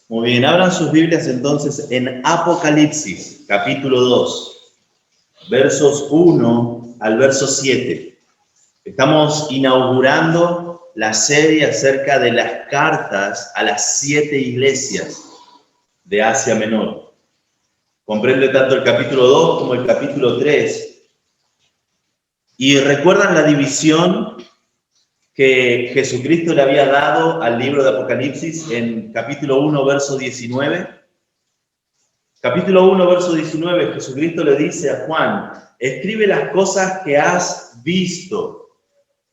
Muy bien, abran sus Biblias entonces en Apocalipsis, capítulo 2, versos 1 al verso 7. Estamos inaugurando la serie acerca de las cartas a las 7 iglesias de Asia Menor. Comprende tanto el capítulo 2 como el capítulo 3. Y recuerdan la división que Jesucristo le había dado al libro de Apocalipsis en capítulo 1, verso 19. Capítulo 1, verso 19, Jesucristo le dice a Juan, escribe las cosas que has visto.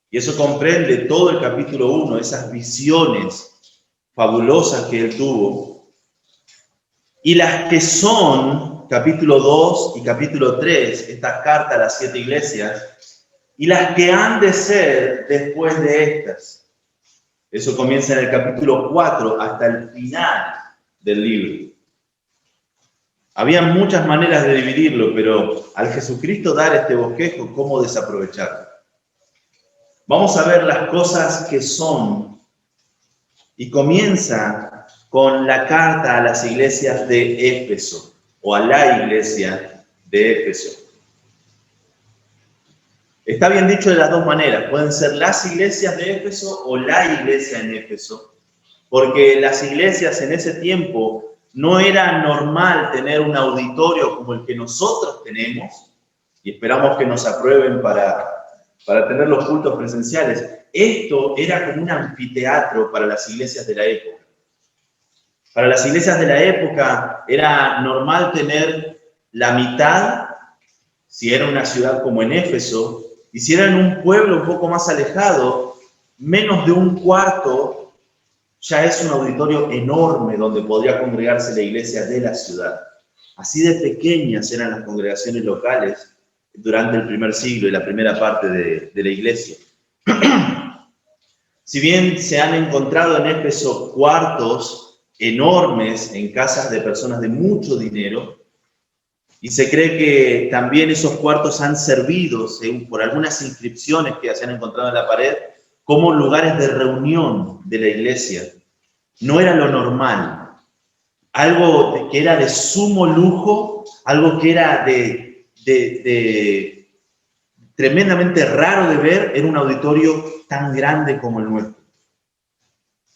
Y eso comprende todo el capítulo 1, esas visiones fabulosas que él tuvo. Y las que son, capítulo 2 y capítulo 3, estas cartas a las 7 iglesias, y las que han de ser después de estas. Eso comienza en el capítulo 4 hasta el final del libro. Había muchas maneras de dividirlo, pero al Jesucristo dar este bosquejo, ¿cómo desaprovecharlo? Vamos a ver las cosas que son, y comienza con la carta a las iglesias de Éfeso, o a la iglesia de Éfeso. Está bien dicho de las dos maneras, pueden ser las iglesias de Éfeso o la iglesia en Éfeso, porque las iglesias en ese tiempo no era normal tener un auditorio como el que nosotros tenemos, y esperamos que nos aprueben para tener los cultos presenciales. Esto era como un anfiteatro para las iglesias de la época. Para las iglesias de la época era normal tener la mitad, si era una ciudad como en Éfeso, y si era en un pueblo un poco más alejado, menos de un cuarto ya es un auditorio enorme donde podría congregarse la iglesia de la ciudad. Así de pequeñas eran las congregaciones locales durante el primer siglo y la primera parte de la iglesia. Si bien se han encontrado en Éfeso cuartos enormes en casas de personas de mucho dinero, y se cree que también esos cuartos han servido, según por algunas inscripciones que se han encontrado en la pared, como lugares de reunión de la iglesia. No era lo normal. Algo que era de sumo lujo, algo que era de tremendamente raro de ver en un auditorio tan grande como el nuestro.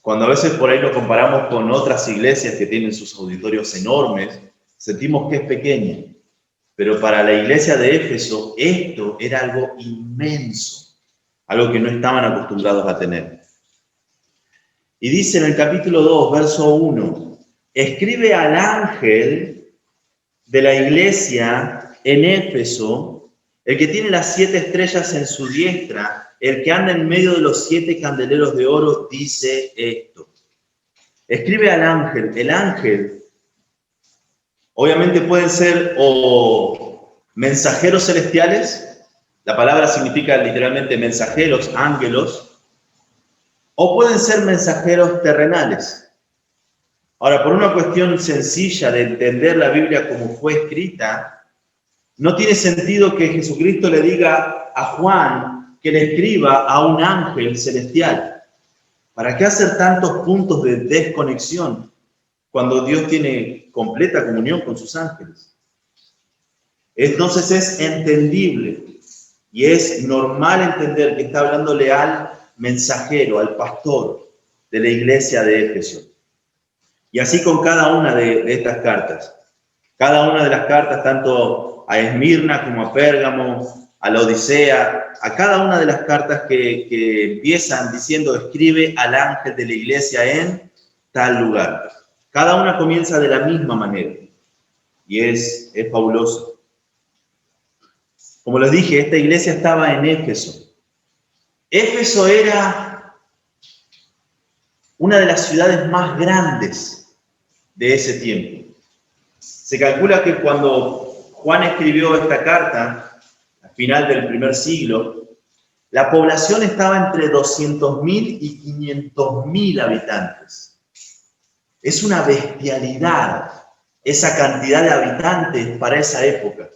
Cuando a veces por ahí lo comparamos con otras iglesias que tienen sus auditorios enormes, sentimos que es pequeña. Pero para la iglesia de Éfeso, esto era algo inmenso, algo que no estaban acostumbrados a tener. Y dice en el capítulo 2, verso 1, escribe al ángel de la iglesia en Éfeso, el que tiene las 7 estrellas en su diestra, el que anda en medio de los 7 candeleros de oro, dice esto. Escribe al ángel. El ángel obviamente pueden ser o mensajeros celestiales, la palabra significa literalmente mensajeros, ángelos, o pueden ser mensajeros terrenales. Ahora, por una cuestión sencilla de entender la Biblia como fue escrita, no tiene sentido que Jesucristo le diga a Juan que le escriba a un ángel celestial. ¿Para qué hacer tantos puntos de desconexión cuando Dios tiene completa comunión con sus ángeles? Entonces es entendible y es normal entender que está hablándole al mensajero, al pastor de la iglesia de Éfeso. Y así con cada una de estas cartas. Cada una de las cartas, tanto a Esmirna como a Pérgamo, a la Odisea, a cada una de las cartas que empiezan diciendo escribe al ángel de la iglesia en tal lugar. Cada una comienza de la misma manera y es fabuloso. Como les dije, esta iglesia estaba en Éfeso. Éfeso era una de las ciudades más grandes de ese tiempo. Se calcula que cuando Juan escribió esta carta, al final del primer siglo, la población estaba entre 200.000 y 500.000 habitantes. Es una bestialidad esa cantidad de habitantes para esa época.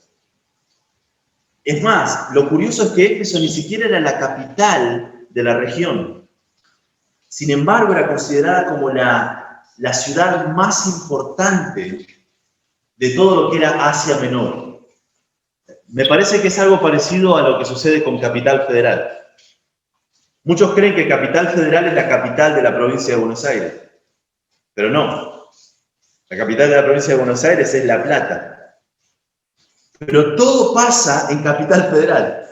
Es más, lo curioso es que Éfeso ni siquiera era la capital de la región. Sin embargo, era considerada como la la ciudad más importante de todo lo que era Asia Menor. Me parece que es algo parecido a lo que sucede con Capital Federal. Muchos creen que Capital Federal es la capital de la provincia de Buenos Aires, pero no. La capital de la provincia de Buenos Aires es La Plata. Pero todo pasa en Capital Federal.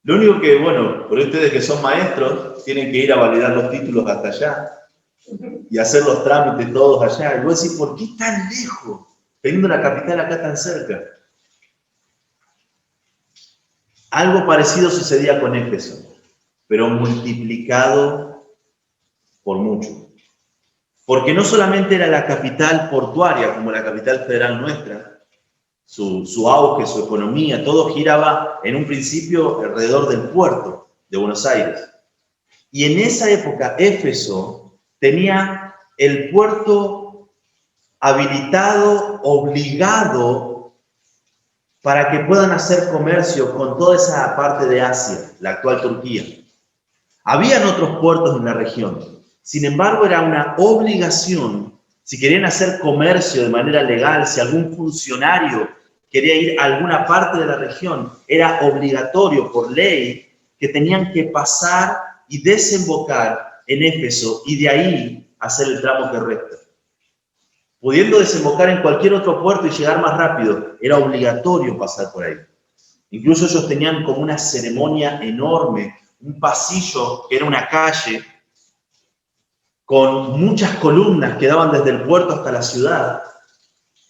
Lo único que, bueno, por ustedes que son maestros, tienen que ir a validar los títulos hasta allá y hacer los trámites todos allá. Y vos decís, ¿por qué tan lejos? Teniendo la capital acá tan cerca. Algo parecido sucedía con Éfeso, pero multiplicado por mucho. Porque no solamente era la capital portuaria, como la capital federal nuestra, su auge, su economía, todo giraba en un principio alrededor del puerto de Buenos Aires. Y en esa época, Éfeso tenía el puerto habilitado, obligado, para que puedan hacer comercio con toda esa parte de Asia, la actual Turquía. Habían otros puertos en la región. Sin embargo, era una obligación, si querían hacer comercio de manera legal, si algún funcionario quería ir a alguna parte de la región, era obligatorio por ley que tenían que pasar y desembocar en Éfeso y de ahí hacer el tramo terrestre. Pudiendo desembocar en cualquier otro puerto y llegar más rápido, era obligatorio pasar por ahí. Incluso ellos tenían como una ceremonia enorme, un pasillo que era una calle, con muchas columnas que daban desde el puerto hasta la ciudad,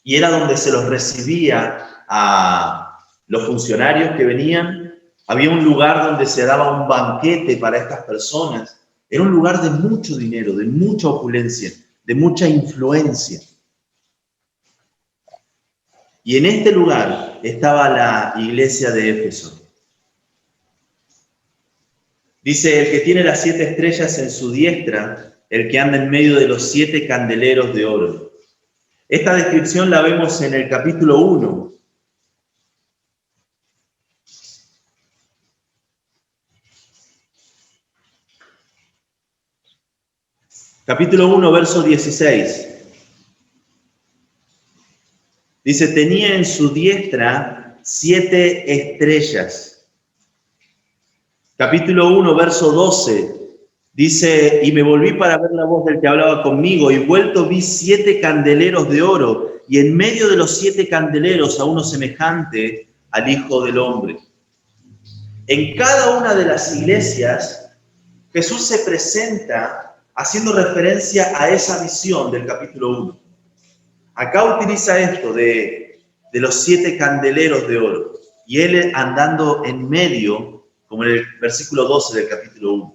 y era donde se los recibía a los funcionarios que venían. Había un lugar donde se daba un banquete para estas personas. Era un lugar de mucho dinero, de mucha opulencia, de mucha influencia. Y en este lugar estaba la iglesia de Éfeso. Dice, el que tiene las 7 estrellas en su diestra, el que anda en medio de los 7 candeleros de oro. Esta descripción la vemos en el capítulo 1. Capítulo 1, verso 16. Dice, tenía en su diestra 7 estrellas. Capítulo 1, verso 12. Dice, y me volví para ver la voz del que hablaba conmigo, y vuelto vi 7 candeleros de oro, y en medio de los 7 candeleros a uno semejante al Hijo del Hombre. En cada una de las iglesias, Jesús se presenta haciendo referencia a esa visión del capítulo 1. Acá utiliza esto de los 7 candeleros de oro, y él andando en medio, como en el versículo 12 del capítulo 1.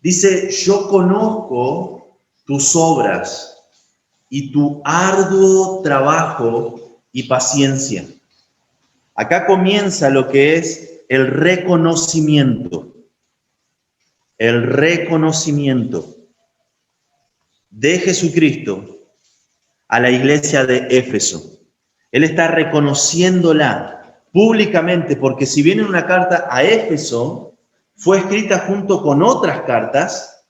Dice, yo conozco tus obras y tu arduo trabajo y paciencia. Acá comienza lo que es el reconocimiento. El reconocimiento de Jesucristo a la iglesia de Éfeso. Él está reconociéndola públicamente, porque si viene una carta a Éfeso, fue escrita junto con otras cartas,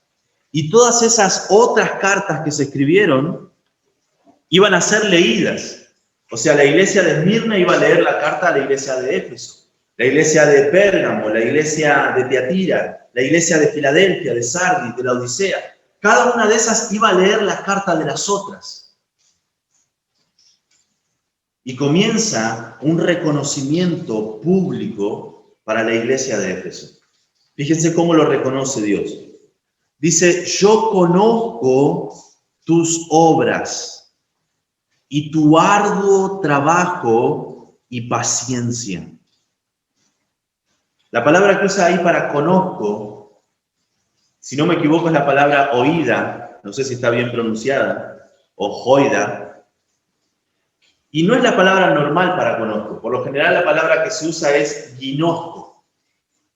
y todas esas otras cartas que se escribieron iban a ser leídas. O sea, la iglesia de Esmirna iba a leer la carta a la iglesia de Éfeso, la iglesia de Pérgamo, la iglesia de Tiatira, la iglesia de Filadelfia, de Sardis, de la Odisea. Cada una de esas iba a leer la carta de las otras. Y comienza un reconocimiento público para la iglesia de Éfeso. Fíjense cómo lo reconoce Dios. Dice, yo conozco tus obras y tu arduo trabajo y paciencia. La palabra que usa ahí para conozco, si no me equivoco, es la palabra oída, no sé si está bien pronunciada, o joida. Y no es la palabra normal para conozco. Por lo general la palabra que se usa es ginosco.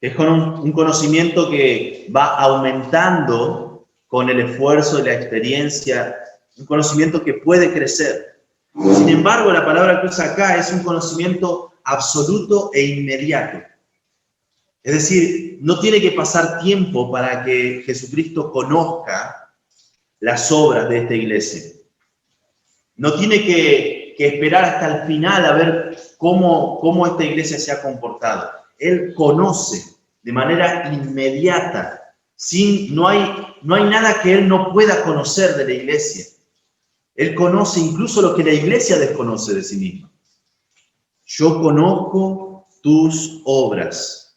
Es con un conocimiento que va aumentando con el esfuerzo y la experiencia, un conocimiento que puede crecer. Sin embargo, la palabra que usa acá es un conocimiento absoluto e inmediato. Es decir, no tiene que pasar tiempo para que Jesucristo conozca las obras de esta iglesia. No tiene que esperar hasta el final a ver cómo esta iglesia se ha comportado. Él conoce de manera inmediata. No hay nada que él no pueda conocer de la iglesia. Él conoce incluso lo que la iglesia desconoce de sí misma. Yo conozco tus obras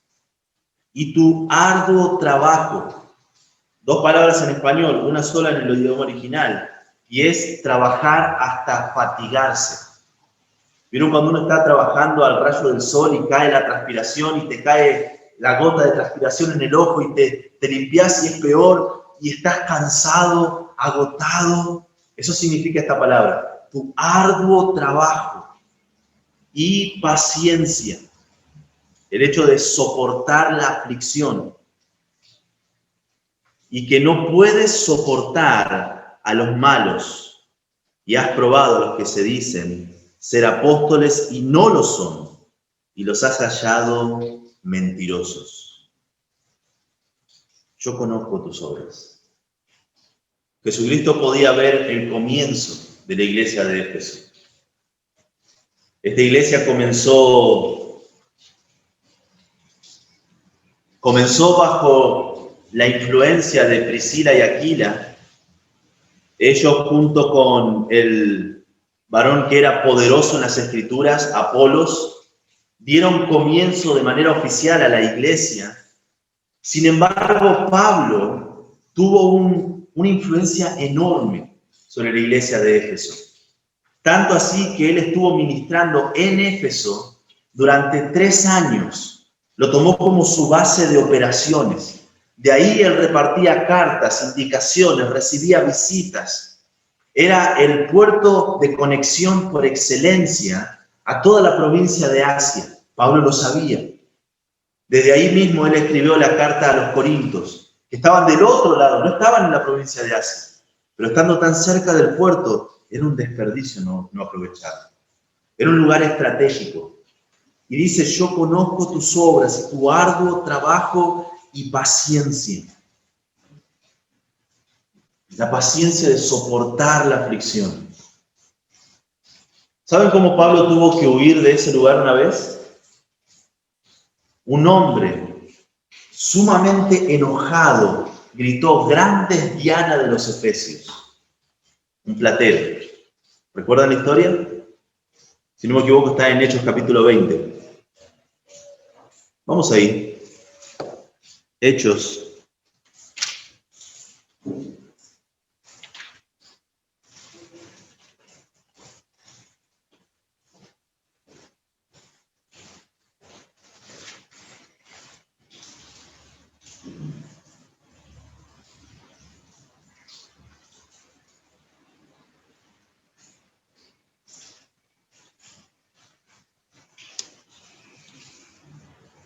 y tu arduo trabajo. 2 palabras en español, una sola en el idioma original, y es trabajar hasta fatigarse. ¿Vieron cuando uno está trabajando al rayo del sol y cae la transpiración y te cae la gota de transpiración en el ojo y te limpias y es peor y estás cansado, agotado? Eso significa esta palabra, tu arduo trabajo y paciencia. El hecho de soportar la aflicción y que no puedes soportar a los malos y has probado a los que se dicen ser apóstoles y no lo son y los has hallado mentirosos. Yo conozco tus obras. Jesucristo podía ver el comienzo de la iglesia de Éfeso. Esta iglesia comenzó bajo la influencia de Priscila y Aquila. Ellos, junto con el varón que era poderoso en las Escrituras, Apolos, dieron comienzo de manera oficial a la iglesia. Sin embargo, Pablo tuvo una influencia enorme sobre la iglesia de Éfeso. Tanto así que él estuvo ministrando en Éfeso durante 3 años. Lo tomó como su base de operaciones. De ahí él repartía cartas, indicaciones, recibía visitas. Era el puerto de conexión por excelencia a toda la provincia de Asia. Pablo lo sabía. Desde ahí mismo él escribió la carta a los Corintios, que estaban del otro lado, no estaban en la provincia de Asia, pero estando tan cerca del puerto, era un desperdicio no aprovecharlo. Era un lugar estratégico. Y dice, yo conozco tus obras y tu arduo trabajo y paciencia. La paciencia de soportar la aflicción. ¿Saben cómo Pablo tuvo que huir de ese lugar una vez? Un hombre sumamente enojado gritó, grande es Diana de los Efesios. Un platero. ¿Recuerdan la historia? Si no me equivoco, está en Hechos capítulo 20. Vamos ahí. Hechos.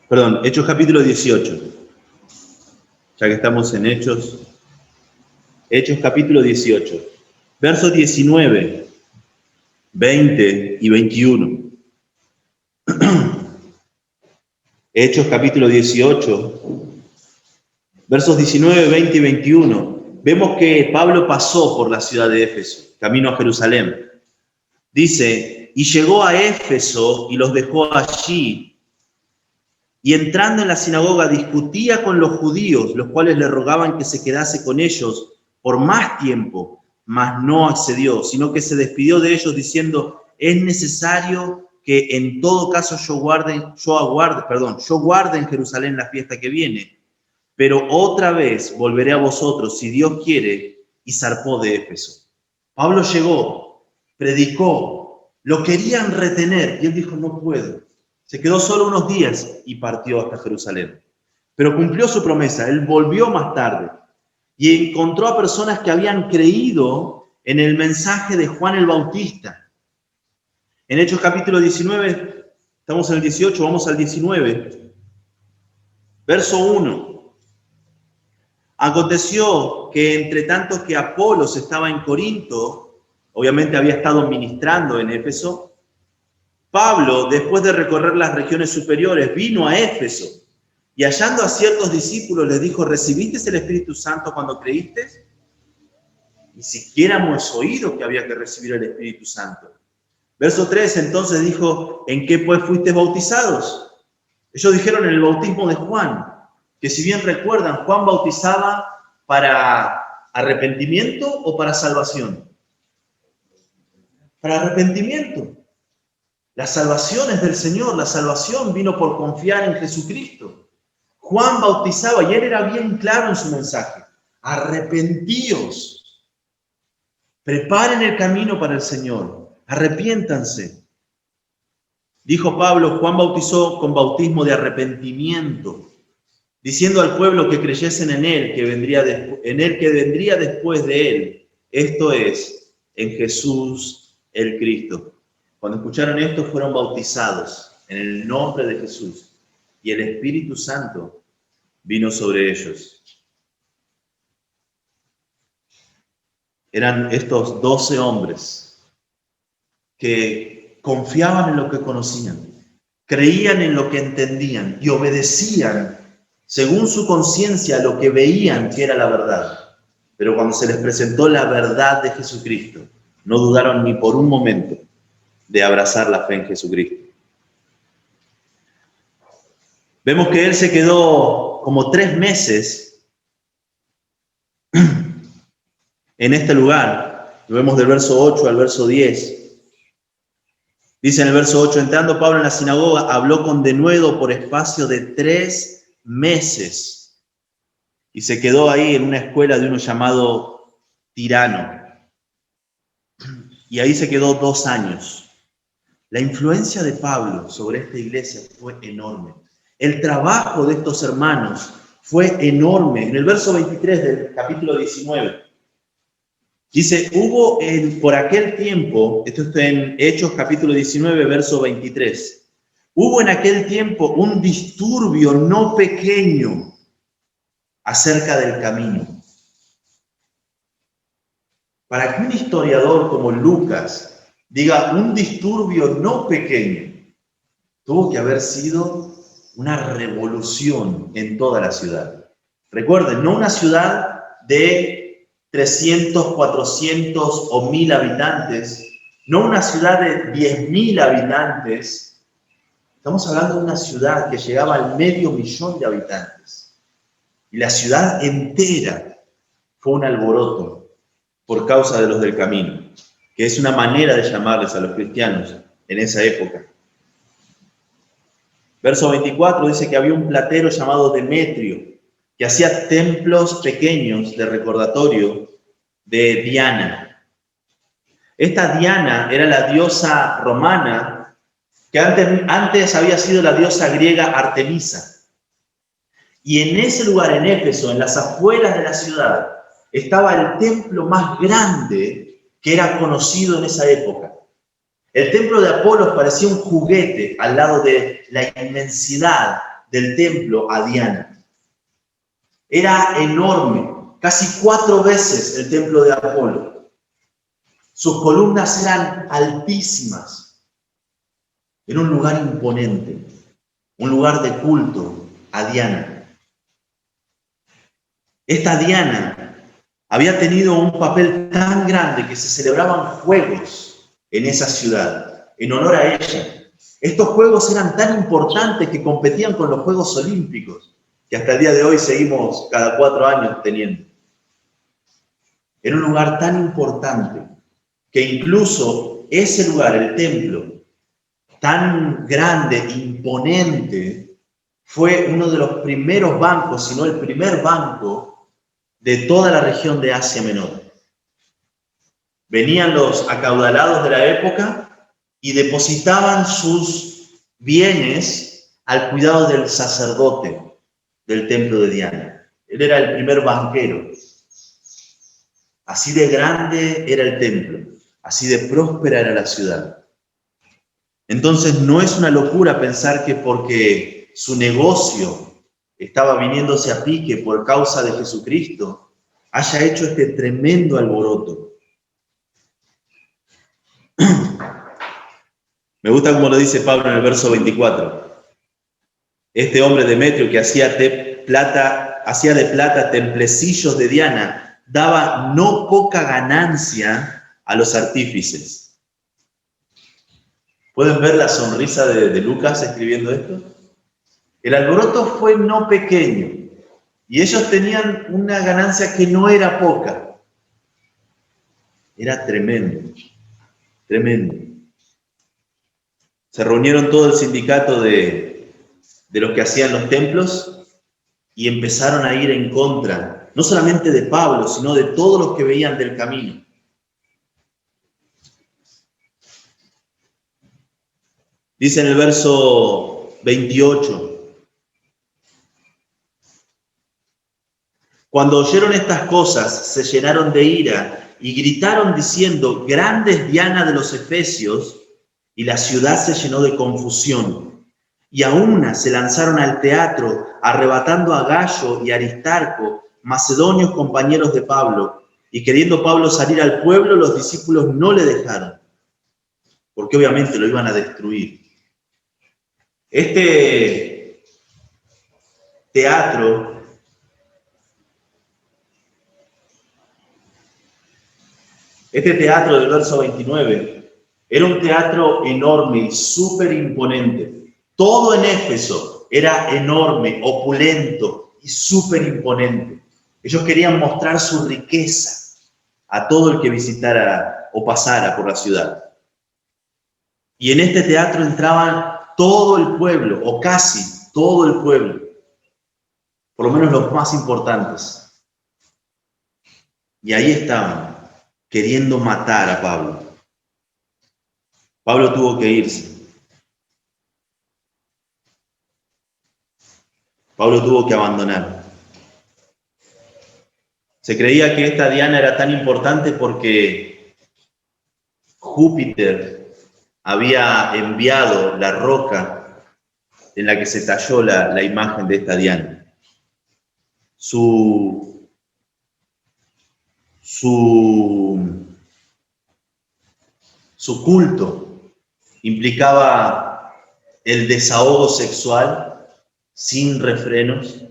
Perdón, Hechos capítulo 18. Ya que estamos en Hechos. Hechos capítulo 18. Versos 19, 20 y 21. Hechos capítulo 18. Versos 19, 20 y 21. Vemos que Pablo pasó por la ciudad de Éfeso, camino a Jerusalén. Dice, y llegó a Éfeso y los dejó allí. Y entrando en la sinagoga discutía con los judíos, los cuales le rogaban que se quedase con ellos por más tiempo, mas no accedió, sino que se despidió de ellos diciendo, es necesario que en todo caso yo guarde en Jerusalén la fiesta que viene, pero otra vez volveré a vosotros, si Dios quiere, y zarpó de Éfeso. Pablo llegó, predicó, lo querían retener, y él dijo, no puedo. Se quedó solo unos días y partió hasta Jerusalén. Pero cumplió su promesa, él volvió más tarde y encontró a personas que habían creído en el mensaje de Juan el Bautista. En Hechos capítulo 19, estamos en el 18, vamos al 19. Verso 1. Aconteció que entre tanto que Apolos estaba en Corinto, obviamente había estado ministrando en Éfeso, Pablo, después de recorrer las regiones superiores, vino a Éfeso y hallando a ciertos discípulos les dijo, ¿recibiste el Espíritu Santo cuando creíste? ni siquiera hemos oído que había que recibir el Espíritu Santo. Verso 3, entonces dijo, ¿en qué pues fuisteis bautizados? Ellos dijeron en el bautismo de Juan, que si bien recuerdan, Juan bautizaba para arrepentimiento o para salvación. Para arrepentimiento. La salvación es del Señor, la salvación vino por confiar en Jesucristo. Juan bautizaba y él era bien claro en su mensaje. Arrepentíos. Preparen el camino para el Señor. Arrepiéntanse. Dijo Pablo, Juan bautizó con bautismo de arrepentimiento, diciendo al pueblo que creyesen en él, que vendría después de él. Esto es, en Jesús el Cristo. Cuando escucharon esto, fueron bautizados en el nombre de Jesús, y el Espíritu Santo vino sobre ellos. Eran estos 12 hombres que confiaban en lo que conocían, creían en lo que entendían y obedecían según su conciencia a lo que veían que era la verdad. Pero cuando se les presentó la verdad de Jesucristo, no dudaron ni por un momento de abrazar la fe en Jesucristo. Vemos que él se quedó como 3 meses en este lugar. Lo vemos del verso 8 al verso 10. Dice en el verso 8, entrando Pablo en la sinagoga, habló con denuedo por espacio de 3 meses. Y se quedó ahí en una escuela de uno llamado Tirano. Y ahí se quedó 2 años. La influencia de Pablo sobre esta iglesia fue enorme. El trabajo de estos hermanos fue enorme. En el verso 23 del capítulo 19, dice, hubo por aquel tiempo, esto está en Hechos capítulo 19, verso 23, hubo en aquel tiempo un disturbio no pequeño acerca del camino. Para que un historiador como Lucas diga un disturbio no pequeño, tuvo que haber sido una revolución en toda la ciudad. Recuerden, no una ciudad de 300, 400 o 1000 habitantes, no una ciudad de 10.000 habitantes. Estamos hablando de una ciudad que llegaba al 500.000 de habitantes. Y la ciudad entera fue un alboroto por causa de los del camino, que es una manera de llamarles a los cristianos en esa época. Verso 24 dice que había un platero llamado Demetrio, que hacía templos pequeños de recordatorio de Diana. Esta Diana era la diosa romana que antes había sido la diosa griega Artemisa. Y en ese lugar, en Éfeso, en las afueras de la ciudad, estaba el templo más grande que era conocido en esa época. El templo de Apolos parecía un juguete al lado de la inmensidad del templo a Diana. Era enorme, casi 4 veces el templo de Apolo. Sus columnas eran altísimas. Era un lugar imponente, un lugar de culto a Diana. Esta Diana había tenido un papel tan grande que se celebraban juegos en esa ciudad, en honor a ella. Estos juegos eran tan importantes que competían con los Juegos Olímpicos, que hasta el día de hoy seguimos cada 4 años teniendo. Era un lugar tan importante que incluso ese lugar, el templo, tan grande, imponente, fue uno de los primeros bancos, si no el primer banco, de toda la región de Asia Menor. Venían los acaudalados de la época y depositaban sus bienes al cuidado del sacerdote del templo de Diana. Él era el primer banquero. Así de grande era el templo, así de próspera era la ciudad. Entonces no es una locura pensar que porque su negocio estaba viniéndose a pique por causa de Jesucristo, haya hecho este tremendo alboroto. Me gusta como lo dice Pablo en el verso 24. Este hombre Demetrio que hacía de plata templecillos de Diana, daba no poca ganancia a los artífices. ¿Pueden ver la sonrisa de Lucas escribiendo esto? El alboroto fue no pequeño y ellos tenían una ganancia que no era poca. Era tremendo, tremendo. Se reunieron todo el sindicato de los que hacían los templos y empezaron a ir en contra, no solamente de Pablo, sino de todos los que veían del camino. Dice en el verso 28, cuando oyeron estas cosas, se llenaron de ira y gritaron diciendo, grande es Diana de los Efesios, y la ciudad se llenó de confusión. Y a una se lanzaron al teatro, arrebatando a Gayo y Aristarco, macedonios compañeros de Pablo, y queriendo Pablo salir al pueblo, los discípulos no le dejaron, porque obviamente lo iban a destruir. Este teatro del verso 29 era un teatro enorme y súper imponente. Todo en Éfeso era enorme, opulento y súper imponente. Ellos querían mostrar su riqueza a todo el que visitara o pasara por la ciudad. Y en este teatro entraban todo el pueblo, o casi todo el pueblo, por lo menos los más importantes. Y ahí estaban, queriendo matar a Pablo. Pablo tuvo que irse. Pablo tuvo que abandonar. Se creía que esta Diana era tan importante porque Júpiter había enviado la roca en la que se talló la imagen de esta Diana. Su culto implicaba el desahogo sexual sin refrenos.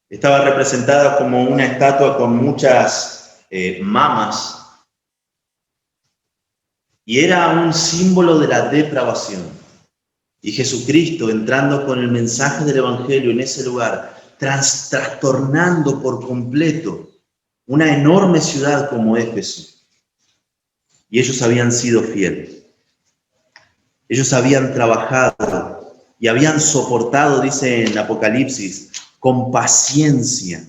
Estaba representada como una estatua con muchas mamas y era un símbolo de la depravación. Y Jesucristo, entrando con el mensaje del Evangelio en ese lugar, trastornando por completo una enorme ciudad como Éfeso. Y ellos habían sido fieles. Ellos habían trabajado y habían soportado, dice en Apocalipsis, con paciencia,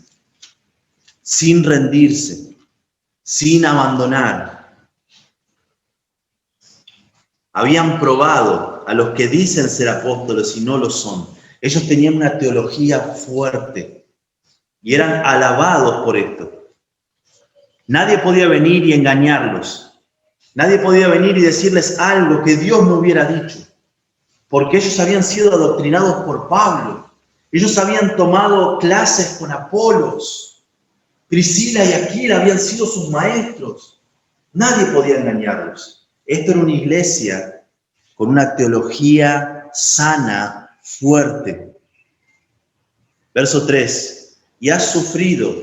sin rendirse, sin abandonar. Habían probado a los que dicen ser apóstoles y no lo son. Ellos tenían una teología fuerte y eran alabados por esto. Nadie podía venir y engañarlos. Nadie podía venir y decirles algo que Dios no hubiera dicho, porque ellos habían sido adoctrinados por Pablo. Ellos habían tomado clases con Apolos. Priscila y Aquila habían sido sus maestros. Nadie podía engañarlos. Esto era una iglesia con una teología sana, fuerte. Verso 3. Y has sufrido,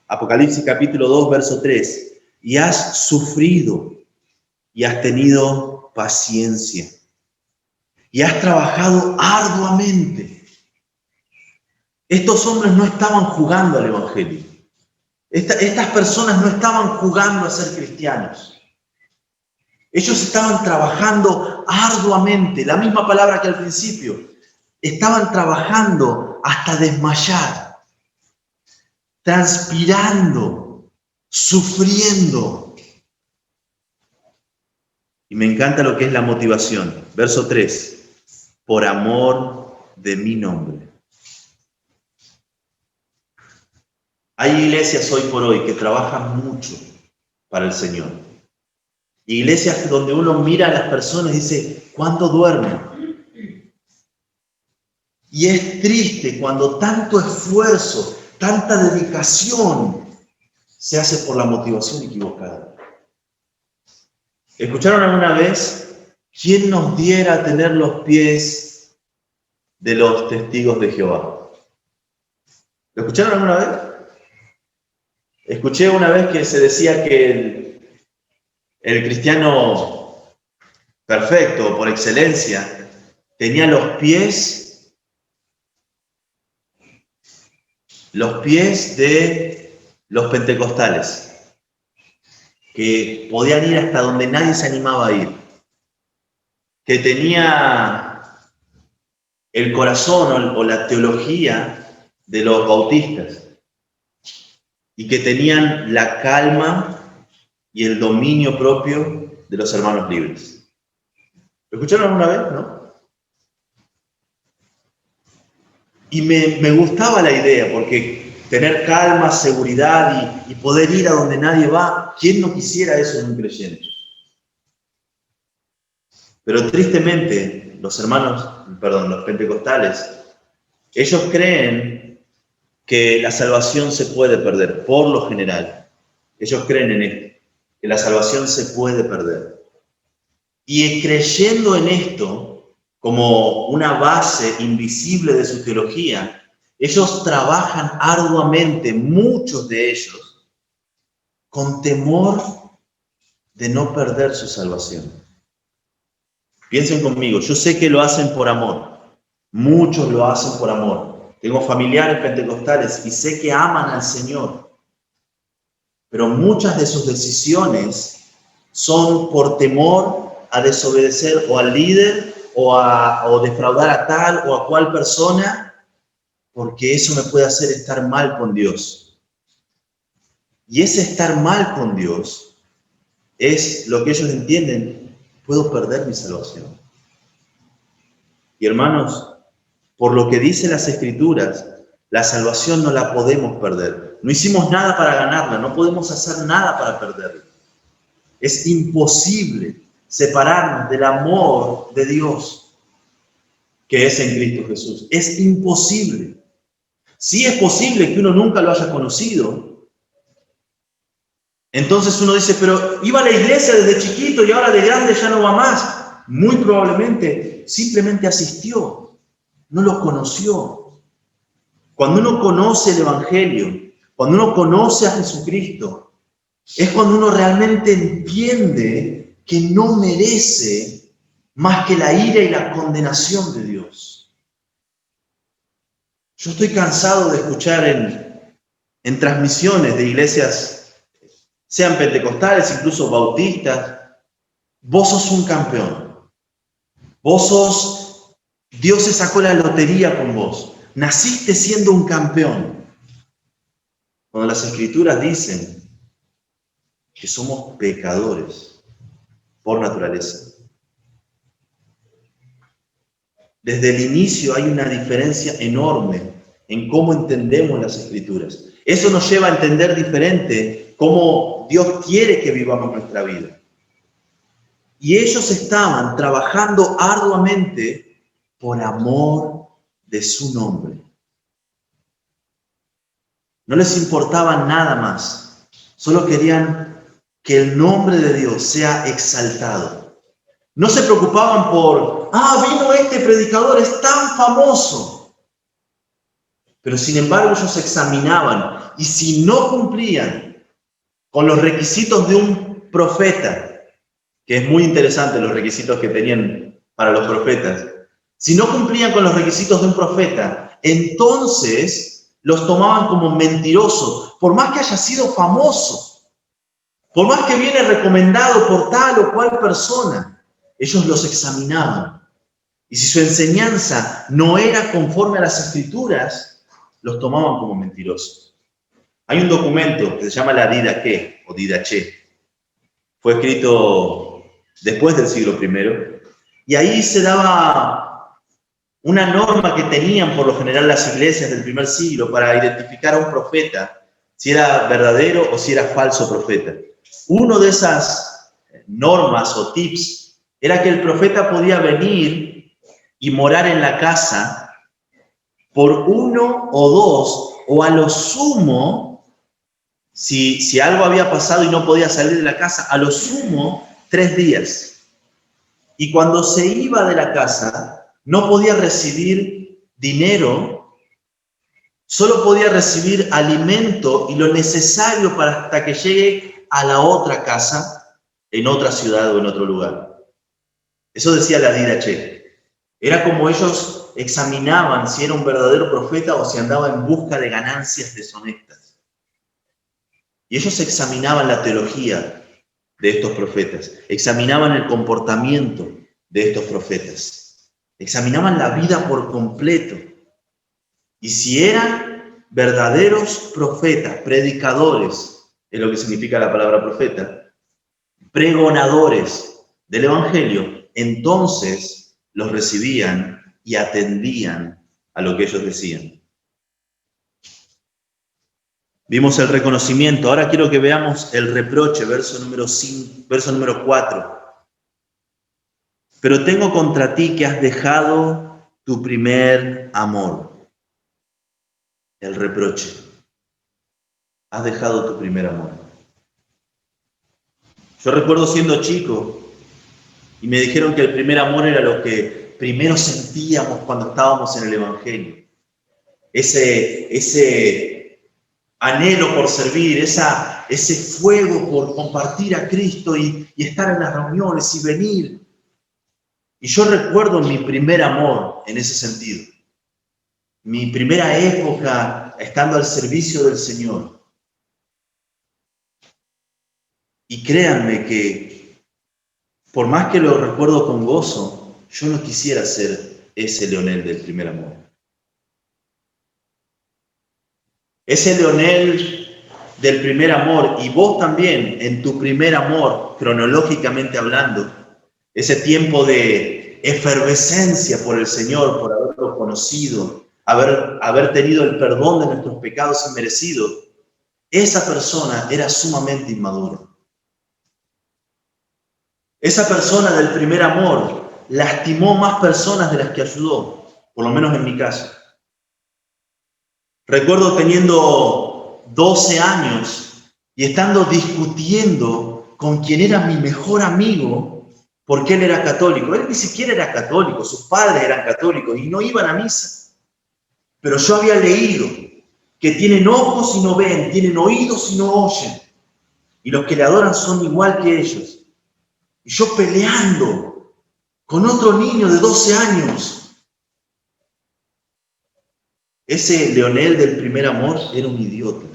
Apocalipsis capítulo 2, verso 3. Y has sufrido y has tenido paciencia. Y has trabajado arduamente. Estos hombres no estaban jugando al Evangelio. Estas personas no estaban jugando a ser cristianos. Ellos estaban trabajando arduamente, la misma palabra que al principio. Estaban trabajando hasta desmayar, transpirando, sufriendo. Y me encanta lo que es la motivación. Verso 3. Por amor de mi nombre. Hay iglesias hoy por hoy que trabajan mucho para el Señor. Iglesias donde uno mira a las personas y dice, ¿cuándo duermen? Y es triste cuando tanto esfuerzo, tanta dedicación se hace por la motivación equivocada. ¿Escucharon alguna vez? ¿Quién nos diera tener los pies de los testigos de Jehová? ¿Lo escucharon alguna vez? Escuché una vez que se decía que el cristiano perfecto, por excelencia, tenía los pies de los pentecostales, que podían ir hasta donde nadie se animaba a ir, que tenía el corazón o la teología de los bautistas y que tenían la calma y el dominio propio de los hermanos libres. ¿Lo escucharon alguna vez? ¿No? Y me gustaba la idea, porque tener calma, seguridad y poder ir a donde nadie va, ¿quién no quisiera eso en un creyente? Pero tristemente, los pentecostales, ellos creen que la salvación se puede perder, por lo general. Ellos creen en esto, que la salvación se puede perder. Y creyendo en esto, como una base invisible de su teología, ellos trabajan arduamente, muchos de ellos, con temor de no perder su salvación. Piensen conmigo, yo sé que lo hacen por amor, muchos lo hacen por amor. Tengo familiares pentecostales y sé que aman al Señor, pero muchas de sus decisiones son por temor a desobedecer o al líder o defraudar a tal o a cual persona, porque eso me puede hacer estar mal con Dios. Y ese estar mal con Dios es lo que ellos entienden: puedo perder mi salvación. Y hermanos, por lo que dicen las Escrituras, la salvación no la podemos perder. No hicimos nada para ganarla, no podemos hacer nada para perderla. Es imposible separarnos del amor de Dios que es en Cristo Jesús. Es imposible. Sí es posible que uno nunca lo haya conocido. Entonces uno dice, pero iba a la iglesia desde chiquito y ahora de grande ya no va más. Muy probablemente simplemente asistió, no lo conoció. Cuando uno conoce el Evangelio, cuando uno conoce a Jesucristo, es cuando uno realmente entiende que no merece más que la ira y la condenación de Dios. Yo estoy cansado de escuchar en transmisiones de iglesias, sean pentecostales, incluso bautistas: vos sos un campeón. Dios se sacó la lotería con vos. Naciste siendo un campeón. Cuando las Escrituras dicen que somos pecadores por naturaleza. Desde el inicio hay una diferencia enorme en cómo entendemos las Escrituras. Eso nos lleva a entender diferente cómo Dios quiere que vivamos nuestra vida. Y ellos estaban trabajando arduamente por amor de su nombre. No les importaba nada más. Solo querían que el nombre de Dios sea exaltado. No se preocupaban por, vino este predicador, es tan famoso. Pero sin embargo ellos examinaban, y si no cumplían con los requisitos de un profeta, que es muy interesante los requisitos que tenían para los profetas, si no cumplían con los requisitos de un profeta, entonces los tomaban como mentirosos, por más que haya sido famoso, por más que viene recomendado por tal o cual persona. Ellos los examinaban. Y si su enseñanza no era conforme a las Escrituras, los tomaban como mentirosos. Hay un documento que se llama la Didaché o Didaché. Fue escrito después del siglo I, y ahí se daba una norma que tenían por lo general las iglesias del primer siglo para identificar a un profeta, si era verdadero o si era falso profeta. Uno de esas normas o tips era que el profeta podía venir y morar en la casa por 1 o 2, o a lo sumo, si algo había pasado y no podía salir de la casa, a lo sumo 3 días. Y cuando se iba de la casa, no podía recibir dinero Solo podía recibir alimento y lo necesario para hasta que llegue a la otra casa, en otra ciudad o en otro lugar. Eso decía la Didache. Era como ellos examinaban si era un verdadero profeta o si andaba en busca de ganancias deshonestas. Y ellos examinaban la teología de estos profetas, examinaban el comportamiento de estos profetas, examinaban la vida por completo. Y si eran verdaderos profetas, predicadores, es lo que significa la palabra profeta, pregonadores del Evangelio, entonces los recibían y atendían a lo que ellos decían. Vimos el reconocimiento, ahora quiero que veamos el reproche, verso número 4. Pero tengo contra ti que has dejado tu primer amor. El reproche. Has dejado tu primer amor. Yo recuerdo siendo chico y me dijeron que el primer amor era lo que primero sentíamos cuando estábamos en el Evangelio. Ese anhelo por servir, ese fuego por compartir a Cristo y estar en las reuniones y venir. Y yo recuerdo mi primer amor en ese sentido. Mi primera época estando al servicio del Señor. Y créanme que, por más que lo recuerdo con gozo, yo no quisiera ser ese Leonel del primer amor. Ese Leonel del primer amor, y vos también en tu primer amor, cronológicamente hablando, ese tiempo de efervescencia por el Señor, por haberlo conocido, haber tenido el perdón de nuestros pecados inmerecidos, esa persona era sumamente inmadura. Esa persona del primer amor lastimó más personas de las que ayudó, por lo menos en mi caso. Recuerdo teniendo 12 años y estando discutiendo con quien era mi mejor amigo porque él era católico. Él ni siquiera era católico, sus padres eran católicos y no iban a misa. Pero yo había leído que tienen ojos y no ven, tienen oídos y no oyen. Y los que le adoran son igual que ellos. Y yo peleando con otro niño de 12 años. Ese Leonel del primer amor era un idiota.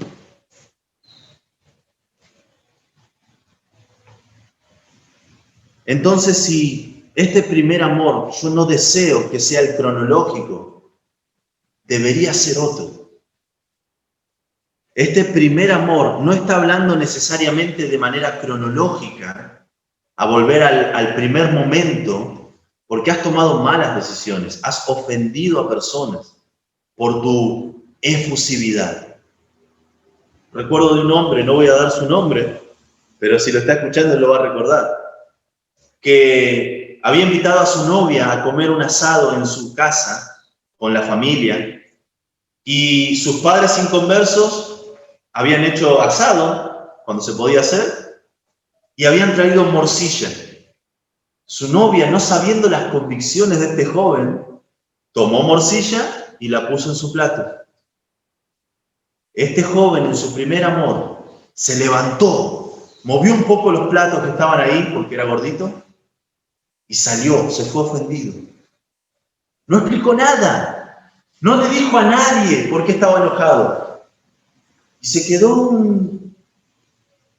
Entonces, si este primer amor yo no deseo que sea el cronológico, debería ser otro. Este primer amor no está hablando necesariamente de manera cronológica, a volver al primer momento, porque has tomado malas decisiones, has ofendido a personas por tu efusividad. Recuerdo de un hombre, no voy a dar su nombre, pero si lo está escuchando lo va a recordar, que había invitado a su novia a comer un asado en su casa con la familia y sus padres inconversos habían hecho asado cuando se podía hacer y habían traído morcilla. Su novia, no sabiendo las convicciones de este joven, tomó morcilla y la puso en su plato. Este joven, en su primer amor, se levantó, movió un poco los platos que estaban ahí porque era gordito y salió, se fue ofendido. No explicó nada, no le dijo a nadie por qué estaba enojado. Y se quedó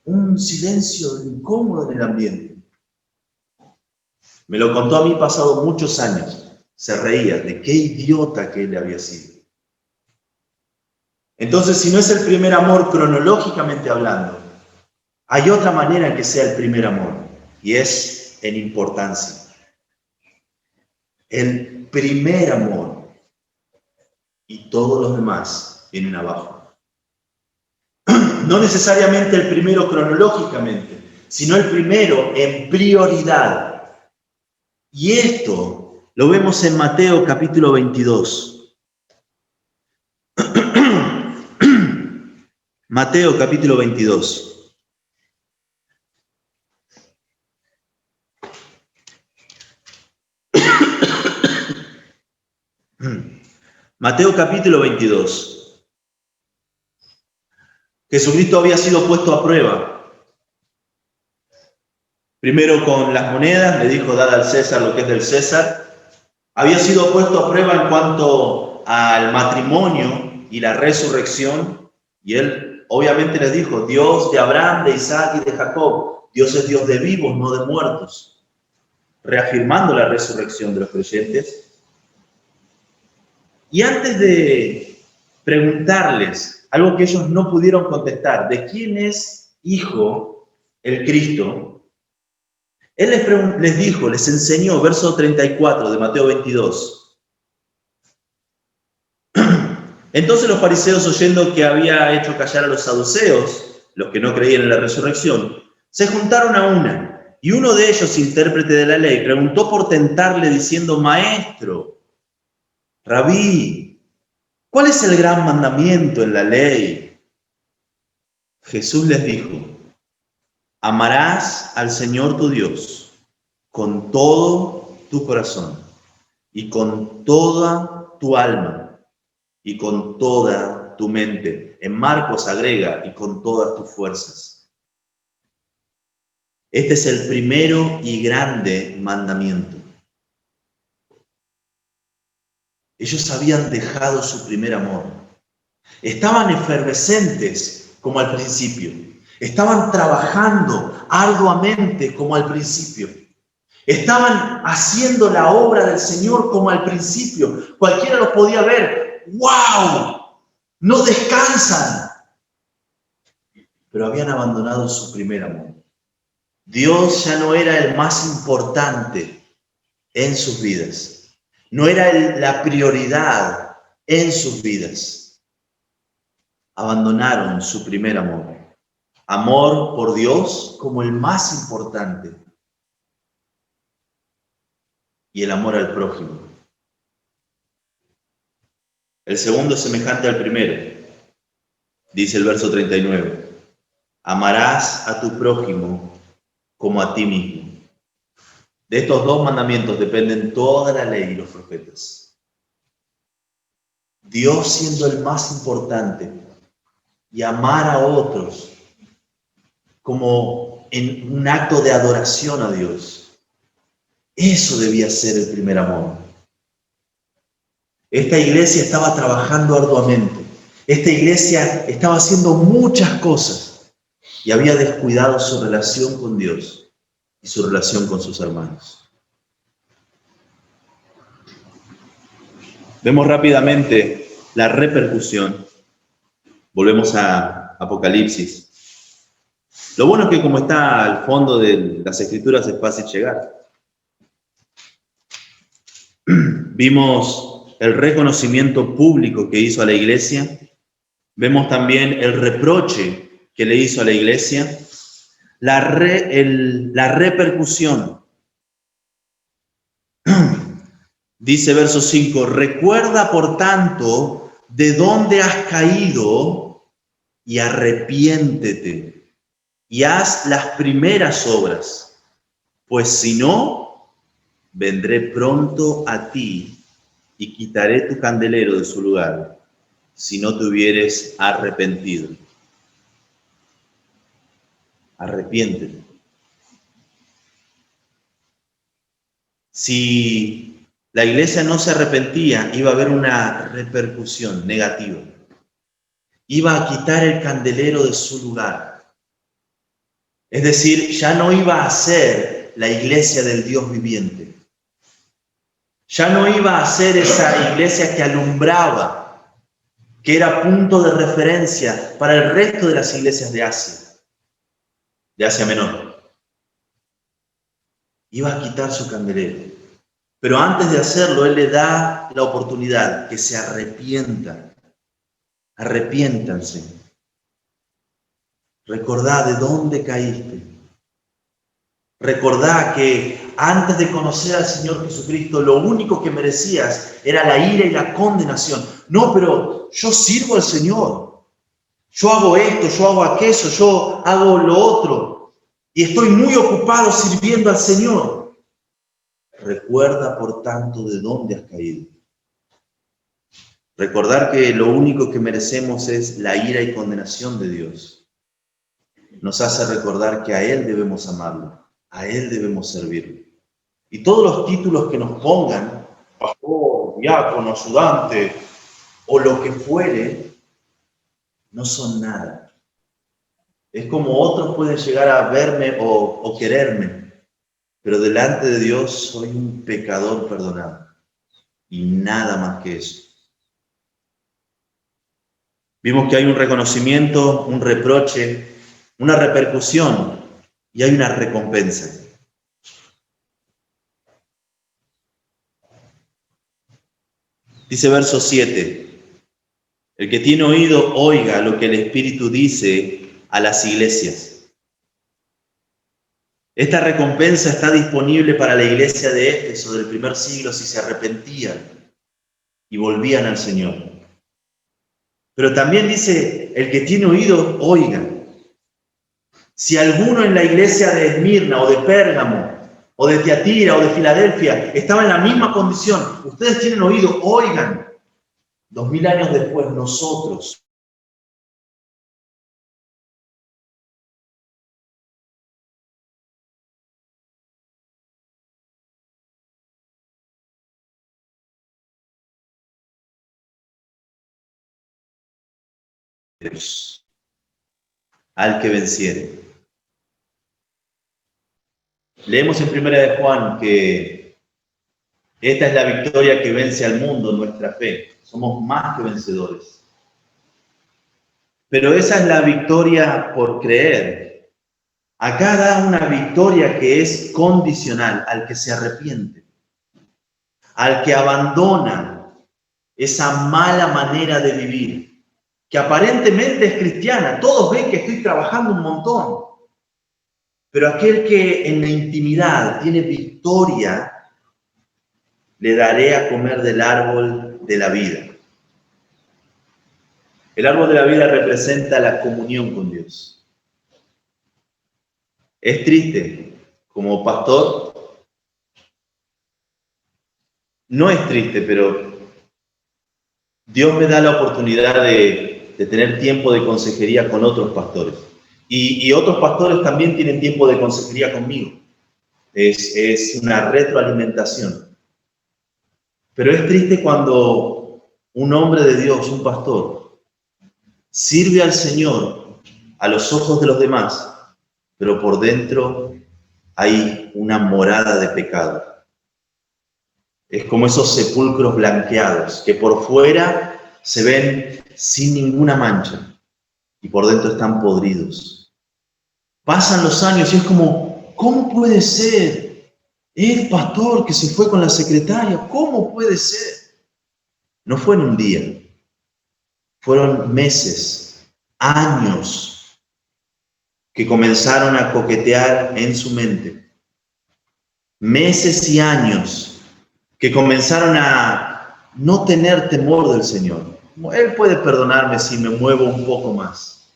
un silencio incómodo en el ambiente. Me lo contó a mí pasado muchos años. Se reía de qué idiota que él había sido. Entonces, si no es el primer amor cronológicamente hablando, hay otra manera en que sea el primer amor, y es en importancia. El primer amor y todos los demás vienen abajo. No necesariamente el primero cronológicamente, sino el primero en prioridad. Y esto lo vemos en Mateo capítulo 22. Mateo capítulo 22. Mateo capítulo 22. Jesucristo había sido puesto a prueba. Primero con las monedas, le dijo, dad al César lo que es del César. Había sido puesto a prueba en cuanto al matrimonio y la resurrección. Y él obviamente les dijo, Dios de Abraham, de Isaac y de Jacob. Dios es Dios de vivos, no de muertos. Reafirmando la resurrección de los creyentes. Y antes de preguntarles algo que ellos no pudieron contestar, ¿de quién es hijo el Cristo? Él les dijo, les enseñó, verso 34 de Mateo 22. Entonces los fariseos, oyendo que había hecho callar a los saduceos, los que no creían en la resurrección, se juntaron a una, y uno de ellos, intérprete de la ley, preguntó por tentarle diciendo, Maestro, Rabí, ¿cuál es el gran mandamiento en la ley? Jesús les dijo, amarás al Señor tu Dios con todo tu corazón y con toda tu alma y con toda tu mente. En Marcos agrega, y con todas tus fuerzas. Este es el primero y grande mandamiento. Ellos habían dejado su primer amor. Estaban efervescentes como al principio. Estaban trabajando arduamente como al principio. Estaban haciendo la obra del Señor como al principio. Cualquiera los podía ver. ¡Wow! No descansan. Pero habían abandonado su primer amor. Dios ya no era el más importante en sus vidas. No era la prioridad en sus vidas. Abandonaron su primer amor. Amor por Dios como el más importante. Y el amor al prójimo. El segundo es semejante al primero. Dice el verso 39. Amarás a tu prójimo como a ti mismo. De estos dos mandamientos dependen toda la ley y los profetas. Dios siendo el más importante y amar a otros como en un acto de adoración a Dios. Eso debía ser el primer amor. Esta iglesia estaba trabajando arduamente. Esta iglesia estaba haciendo muchas cosas y había descuidado su relación con Dios y su relación con sus hermanos. Vemos rápidamente la repercusión. Volvemos a Apocalipsis. Lo bueno es que como está al fondo de las Escrituras es fácil llegar. Vimos el reconocimiento público que hizo a la iglesia. Vemos también el reproche que le hizo a la iglesia. La repercusión. Dice verso 5, recuerda por tanto de dónde has caído y arrepiéntete y haz las primeras obras, pues si no, vendré pronto a ti y quitaré tu candelero de su lugar, si no te hubieres arrepentido. Arrepiéntete. Si la iglesia no se arrepentía, iba a haber una repercusión negativa. Iba a quitar el candelero de su lugar. Es decir, ya no iba a ser la iglesia del Dios viviente. Ya no iba a ser esa iglesia que alumbraba, que era punto de referencia para el resto de las iglesias de Asia Menor. Iba a quitar su candelero. Pero antes de hacerlo, Él le da la oportunidad que se arrepientan. Arrepiéntanse. Recordá de dónde caíste. Recordá que antes de conocer al Señor Jesucristo, lo único que merecías era la ira y la condenación. No, pero yo sirvo al Señor. Yo hago esto, yo hago aquello, yo hago lo otro. Y estoy muy ocupado sirviendo al Señor. Recuerda, por tanto, de dónde has caído. Recordar que lo único que merecemos es la ira y condenación de Dios. Nos hace recordar que a Él debemos amarlo, a Él debemos servirlo. Y todos los títulos que nos pongan, pastor, diácono, ayudante, o lo que fuere, no son nada. Es como otros pueden llegar a verme o quererme, pero delante de Dios soy un pecador perdonado. Y nada más que eso. Vimos que hay un reconocimiento, un reproche, una repercusión y hay una recompensa. Dice verso 7, el que tiene oído oiga lo que el Espíritu dice a las iglesias. Esta recompensa está disponible para la iglesia de Éfeso del primer siglo si se arrepentían y volvían al Señor. Pero también dice, el que tiene oído oiga. Si alguno en la iglesia de Esmirna o de Pérgamo o de Tiatira o de Filadelfia estaba en la misma condición, ustedes tienen oído, oigan. 2000 años después, nosotros al que venciere. Leemos en 1 de Juan que esta es la victoria que vence al mundo, nuestra fe. Somos más que vencedores. Pero esa es la victoria por creer. Acá da una victoria que es condicional, al que se arrepiente, al que abandona esa mala manera de vivir, que aparentemente es cristiana. Todos ven que estoy trabajando un montón. Pero aquel que en la intimidad tiene victoria, le daré a comer del árbol de la vida. El árbol de la vida representa la comunión con Dios. Es triste, como pastor, no es triste, pero Dios me da la oportunidad de tener tiempo de consejería con otros pastores. Y otros pastores también tienen tiempo de consejería conmigo. Es una retroalimentación. Pero es triste cuando un hombre de Dios, un pastor, sirve al Señor a los ojos de los demás, pero por dentro hay una morada de pecado. Es como esos sepulcros blanqueados que por fuera se ven sin ninguna mancha y por dentro están podridos. Pasan los años y es como, ¿cómo puede ser? El pastor que se fue con la secretaria, ¿cómo puede ser? No fue en un día, fueron meses, años, que comenzaron a coquetear en su mente. Meses y años que comenzaron a no tener temor del Señor. Él puede perdonarme si me muevo un poco más.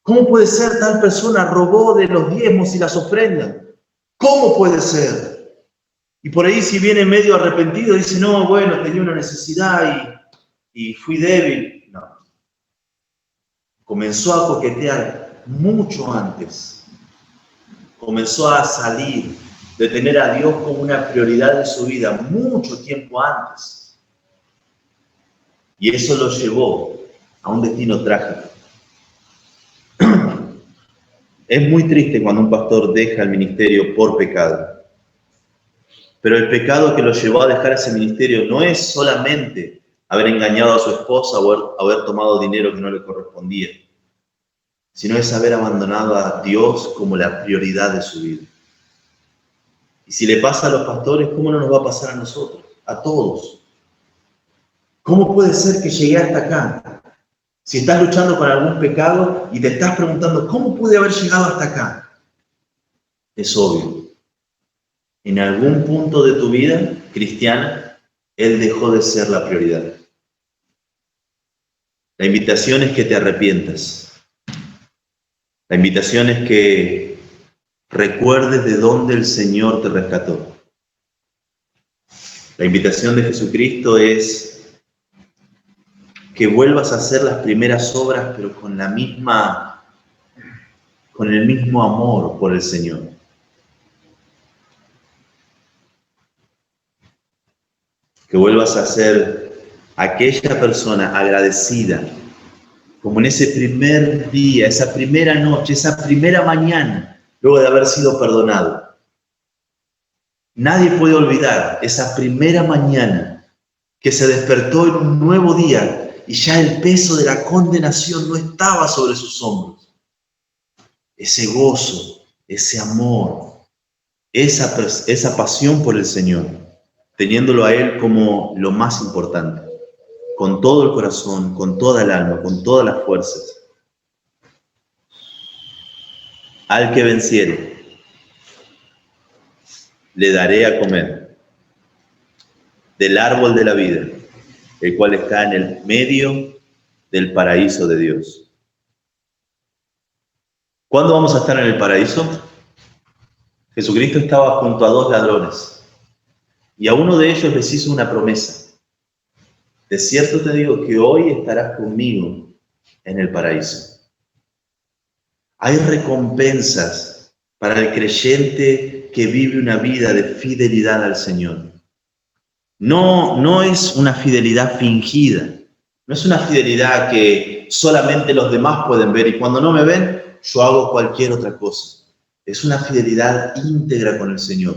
¿Cómo puede ser tal persona robó de los diezmos y las ofrendas? ¿Cómo puede ser? Y por ahí si viene medio arrepentido, dice, no, bueno, tenía una necesidad y fui débil. No. Comenzó a coquetear mucho antes. Comenzó a salir de tener a Dios como una prioridad de su vida mucho tiempo antes. Y eso lo llevó a un destino trágico. Es muy triste cuando un pastor deja el ministerio por pecado. Pero el pecado que lo llevó a dejar ese ministerio no es solamente haber engañado a su esposa o haber tomado dinero que no le correspondía, sino es haber abandonado a Dios como la prioridad de su vida. Y si le pasa a los pastores, ¿cómo no nos va a pasar a nosotros? A todos. ¿Cómo puede ser que llegué hasta acá? Si estás luchando con algún pecado y te estás preguntando, ¿cómo pude haber llegado hasta acá? Es obvio. En algún punto de tu vida cristiana, Él dejó de ser la prioridad. La invitación es que te arrepientas. La invitación es que recuerdes de dónde el Señor te rescató. La invitación de Jesucristo es que vuelvas a hacer las primeras obras, pero con el mismo amor por el Señor. Que vuelvas a ser aquella persona agradecida, como en ese primer día, esa primera noche, esa primera mañana, luego de haber sido perdonado. Nadie puede olvidar esa primera mañana que se despertó en un nuevo día y ya el peso de la condenación no estaba sobre sus hombros. Ese gozo, ese amor, esa pasión por el Señor, teniéndolo a Él como lo más importante, con todo el corazón, con toda el alma, con todas las fuerzas. Al que venciere, le daré a comer del árbol de la vida, el cual está en el medio del paraíso de Dios. ¿Cuándo vamos a estar en el paraíso? Jesucristo estaba junto a dos ladrones y a uno de ellos les hizo una promesa. De cierto te digo que hoy estarás conmigo en el paraíso. Hay recompensas para el creyente que vive una vida de fidelidad al Señor. No es una fidelidad fingida, no es una fidelidad que solamente los demás pueden ver y cuando no me ven, yo hago cualquier otra cosa. Es una fidelidad íntegra con el Señor,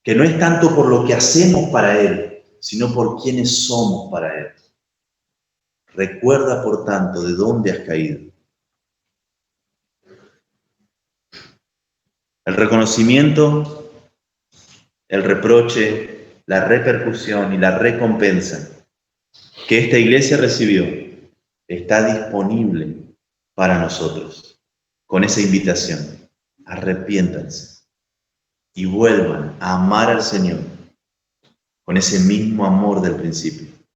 que no es tanto por lo que hacemos para Él, sino por quienes somos para Él. Recuerda, por tanto, de dónde has caído. El reconocimiento, el reproche, la repercusión y la recompensa que esta iglesia recibió está disponible para nosotros, con esa invitación. Arrepiéntanse y vuelvan a amar al Señor con ese mismo amor del principio.